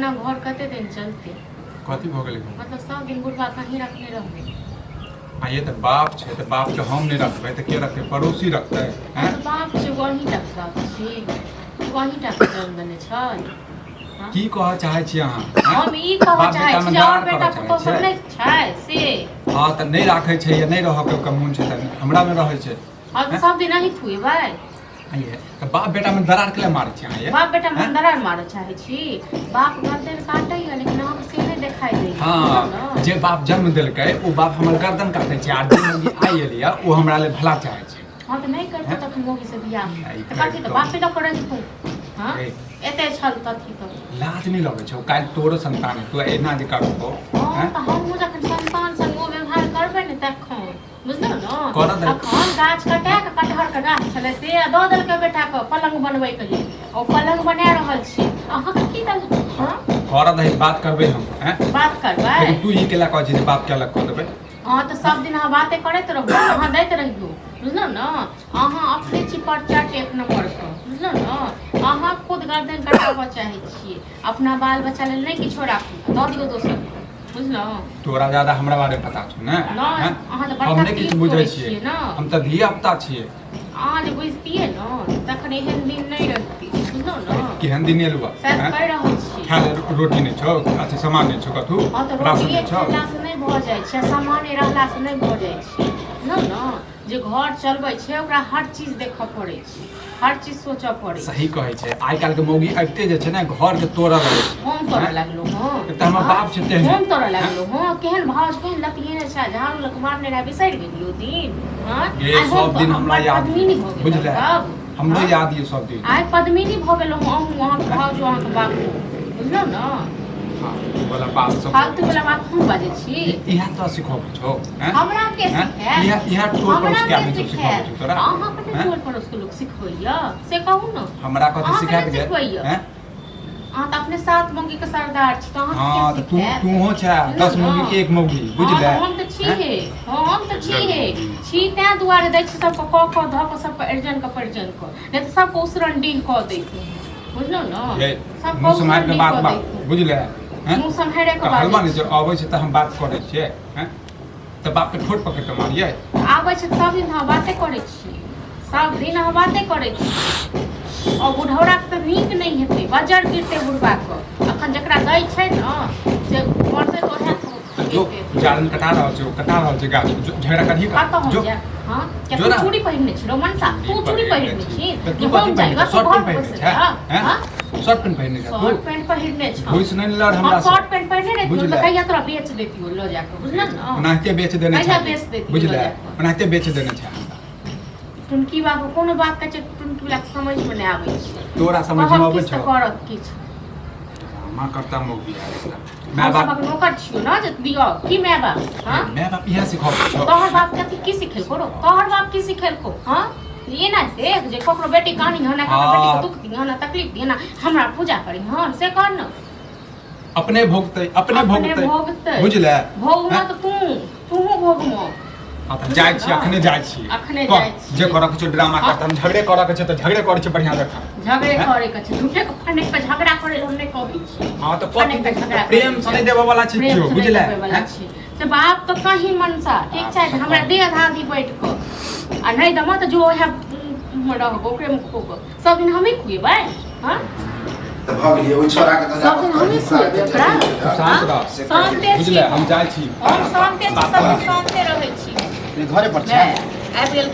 एना घर कते दिन चलते कथी भ गेलै मतलब सब दिन बुढ़वा कहीं रखने रहबे आ ये तो बाप छै तो बाप के हम नहीं रखबै तो के रखते पड़ोसी रखते हैं तो बाप छै वही डॉक्टर छी वही डॉक्टर देने छै की कह चाहे छी अहाँ हम ई कह चाहे छी और बेटा पुतो सब नहीं छै से हां त नहीं राखे छै या नहीं रह के कमून छै त हमरा में रहे छै अब सब दिन नहीं खुएबै आइए तो बाप बेटा में दरार के मारे छी आइए बाप बेटा में दरार मारे चाहे छी बाप गर्दन काटै है लेकिन हम से नहीं देखाई दै हां जे बाप जन्म देलकै ओ बाप हमर गर्दन काटै छै आ जे मौगी आइ एलिया ओ हमरा ले भला चाहे छै हां त नहीं करतो त मौगी से बियाह त कथि त बाप बेटा करे तू हां एते छल कथि त लाज नहीं लगे छै काल तोरो संतान तू एना जे करबो हां त हम जखन संतान संग ओ व्यवहार करबै ने तखन बुझलो न कर दे अखन गाछ कटा के कटहर के गाछ छले से द देल के बेटा के पलंग बनबै के लिए ओ पलंग बना रहल छी अहाँ के की दल हां कर दे बात करबै हम हैं बात करबै लेकिन तू ई केला कहै छै बाप के अलग क देबै हां त सब दिन अहाँ बातें करैत रहू अहाँ दैत रहियो बुझलो न अहाँ अपने छी परचाट एक नंबर के बुझलो न अहाँ खुद गर्दन कटाबऽ चाहे छियै अपना बाल बच्चा लेल नहीं किछो राखू द दियौ दोसर बुझलो तोरा ज्यादा हमरा बारे में पता छौ ने अहाँ त हम नहीं किछ बुझै छियै हम त धिया पुता छियै अहाँ जे बुझतियै न तखन एहन दिन नहीं रहती बुझलो न केहन दिन एलुआ शायद कहि रहल छी खा रोटी नहीं छौ अच्छा सामान नहीं छौ कथु हां त रोटी खेला से नहीं भ जाय छै सामान रहला से नहीं भ जाय छै बुझलो न जे घर चलबै छै ओकरा हर चीज देखऽ पड़ै छै हर चीज सोचऽ पड़ै सही कहै छै आइ काल के मौगी आबिते जे छै ने घर के तोड़ऽ लगै छै हम तोरा लागलो हां त हमर बाप छै तेहन हम तोरा लागलो हां केहन भाव केहन लतिये छै झाड़ू लक मारने रहे बिसरि गेलियो दिन हां ये सब दिन हमरा याद बुझले हमरो याद ये सब दिन आइ पद्मिनी भ गेलो हम वहां के भाव जो वहां के बाबू बुझलो न हां वाला बात सब फालतू वाला बात हम बाजै छी इहा त सिखबै छौ हैं हमरा के सिखै इहा टोल पर उसके आदमी सब सिखबै छौ तोरा अहाँ कते टोल पर उसके लोग सिखबैया से कहू न हमरा कथि सिखा के हैं अहाँ त अपने सात मौगी के सरदार छी त अहाँ हां त तू हो छै 10 मौगी के एक मौगी बुझले हम त छी हे हम त छी हे छी तै दुआरे दै छी सब क क ध क सब अर्जन क पर्जन क नै त सब उसरन डील क दै बुझलो न सब मुंह समार के बात बुझले हैं मुंह संहारे के बात हलवा ने जे आबै छै त हम बात करै छियै हैं त बाप के ठोट पकड़ के मारियै आबै छै सब दिन हम बातें करै छी सब दिन हम बातें करै छी और बुढ़ौरा के त नीक नहीं हेतै बजर गिरते बुढ़वा के अखन जकरा दै छै न से मरते तो है जो जारन कटा रहल छै कटा रहल छै गाछ झगड़ा करही का जो हां क्या तू चूड़ी पहिरने छी रोमांसा तू चूड़ी पहिरने छी तू कथि पहिरने शर्ट पैंट पहिरने छै हैं शर्ट पैंट पहिरने छै शर्ट पैंट पहिरने छ भूस नहीं लड़ हमरा शर्ट पैंट पहिरने रे तू त कहिया तोरा बेच देती हो लो जाके बुझला न ओनाहिते बेच देने छै बेच देती बुझले ओनाहिते बेच देने छै टुनकी बाबू कोनो बात कहै छै टुनकी वाला समझ में नहीं आबै छै तोरा समझ में आबै छै करत किछ मां करता मौगी मैं बाप नौकर छियो ना जे दियो की मैं बाप हां मैं बाप इहा सिखाबै छौ तोहर बाप कथि की सिखेल करो तोहर बाप की सिखेल को हां ये ना से जे ककरो बेटी कहानी हना ककरो बेटी के दुख दी हना तकलीफ दी हना हमरा पूजा करी हां से कर न अपने भोगतै बुझले भोगमा त तू भोगमा अपन जाय छी अखने जाय छी जे करऽ के छै ड्रामा करत हम झगड़े करऽ के छै त झगड़े करै छै बढ़िया जकां झगड़े करे के छै झूठे के फने पे झगड़ा करे हम नहीं कहै छी हां त प्रेम से नहीं देबे वाला छी कियो बुझले से बाप तो कहीं मनसा ठीक छै हमरा दे आधा आधी बैठ को आ नहीं दमा त जो है रह ओकरे मुख को सब दिन हम ही खुएबै हां त भ गेलिए ओइ छोरा के त सब दिन हम ही खुएबै ओकरा शांति बुझले हम जाय छी हम शांति सब शांति रहै छी घरे पर छै आबिल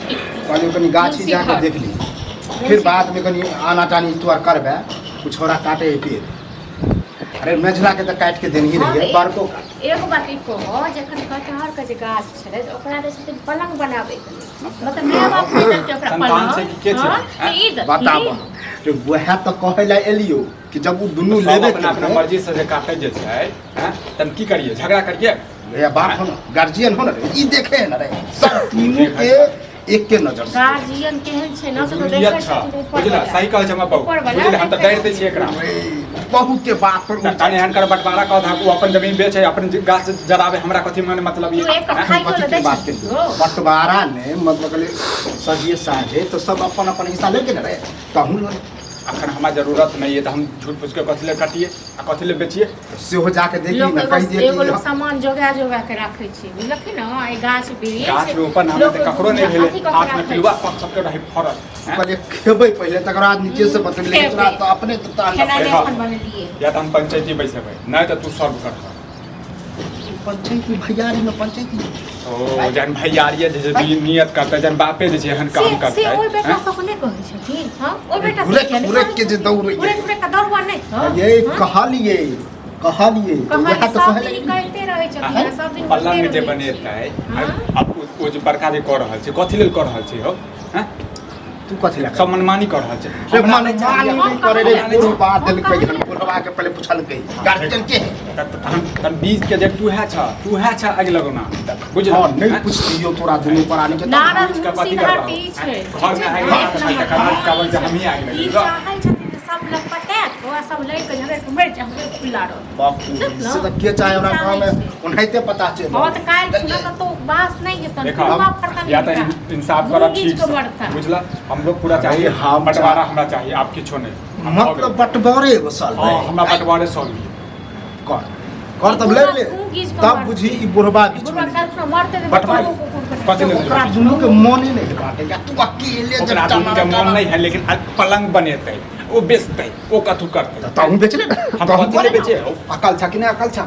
कनी कनी गाछी जाके देख ली फिर बाद में कनी आना टानी तोर करबे उ छोरा काटे पेड़ अरे मेझला के त काट के देनही रहिए बारको का एक बात ई कहो जखन कटहर के जे गाछ छले ओकरा दे से पलंग बनावे मतलब मैं बाप के के ओकरा पलंग ई बताब तो वह त कहै ला एलियो कि जब उ दुनु लेबे अपना मर्जी से जे काटे जे छै हैं तब की करिए झगड़ा करिए भैया बाप हो ना गार्जियन हो ना ई देखे न रे सब तीनों के एक के नजर से गार्जियन केहन छै न से तो देखै छै बुझला सही कहै छै हम बाबू बुझले हम त डर दे छी एकरा बहुत के बात पर ताने हन कर बंटवारा कह धा को अपन जमीन बेचे अपन गाछ जरावे हमरा कथि माने मतलब ये बात के बंटवारा ने मतलब सजिए साझे तो सब अपन अपन हिस्सा लेके न रे कहूं लो अखन हमरा जरूरत नहीं है तो हम झूठ पूछ के कथी ले काटिए आ कथी ले बेचिए सेहो जाके देखी लोग ना कह दिए एगो लोग कि सामान जोगा जोगा के राखे छी बुझलखिन ना ए गाछ वृक्ष गाछ रोपन हमें तो ककरो नहीं भेले हाथ में पिलुआ पक सबके रही फरल हैं? पहले खेबै पहले तकर बाद नीचे से बतले खेबै। तोरा तो अपने तो तान खेनाइ देखा। अपन बनेलिए या तो हम पंचायती बैसेबै नहीं तो तू सॉल्व कर पंचायती भैयारी में पंचायती ओ जन भैयारिया जैसे भी नियत करता जन बापे जैसे हन काम करता से ओइ बेटा है सब ने कहै छथिन हां ओइ बेटा उरेक के जे दौड़ उरेक का दौड़वा नहीं था ये कहलिए वह तो सब कहले दिन कहते रहे छथिन सब दिन पल्ला में जे कहते बनेता है हाँ? अब वो जो बड़का जे कर रहल छै कथी लेल कर रहल छै हो हैं तू कथी लगा सब मनमानी कर रहल छै रे हमरा मन नहीं चाहिए। नहीं करे रे पूरा बात दिल के जन पुरवा के पहले पूछल गई गार्जियन के तन बीज के जे तू है छ आगे लगोना बुझल हां नहीं पूछ दियो तोरा दुनु पर आने के नारद इसका पति मुंशी कर घाटी छै घर में आगे तकर बाद कावल जे हम ही आगे ई लगे चाहै छथिन जे सब लोग पटाक ओ सब ले के झरे के मर जाए खुला रह बाप से तो के चाहे हमरा गांव में उन्हें पता चल हां त काल सुना तो बास नहीं है तन देखा बाप फरका या तो इंसाफ करा ठीक से बुझला हम लोग पूरा चाहिए हम बंटवारा हमरा चाहिए आपकी छोने मतलब बंटवारे एगो साल हां हमरा बंटवारे सॉल्व कर तब ले ले तब बुझी ई बुढ़वा बीच बुढ़वा में काल सुना मारते रे बंटवारे कथी ले ओकरा दुनु के मन ही नहीं काटेगा तू अकेले ओकरा दुनू के मन नहीं है लेकिन आज पलंग बनेतै वो बेचतै वो कथू करतै तो हम बेच ले ना हम कथी ले बेचे हो अकल छा कि नहीं अकल छा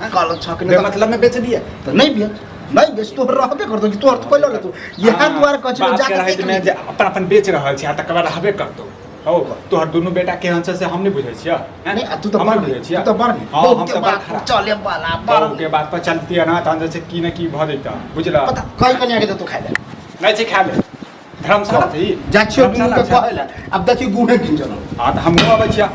अकल छा कि बे नहीं मतलब में बेच दिए तो नहीं बेच तो रहबे करतो कि तोहर तो कोई ले तू यह द्वार कछ बात जाके के रहे में जे अपन अपन बेच रहल छै आ तकर बाद रहबे करतो हो तोहर दुनू बेटा केहन छै से हम नहीं बुझै छियै हैं? नहीं तू तो हम बड़ नहीं बुझै छियै तू तो बड़ हाँ, हम के तो बड़ बात खराब चले वाला बाबू बड़ के बात पर चलती है ना तहन से की न की भ जैता बुझला पता कई कन्या के तो खाइ ले नहीं छै खा ले धर्मशाला थी जा छियो तू धर्मशाला के छै। कहला अब देखी गुणे गिन जनो हाँ तो हम अबै छियै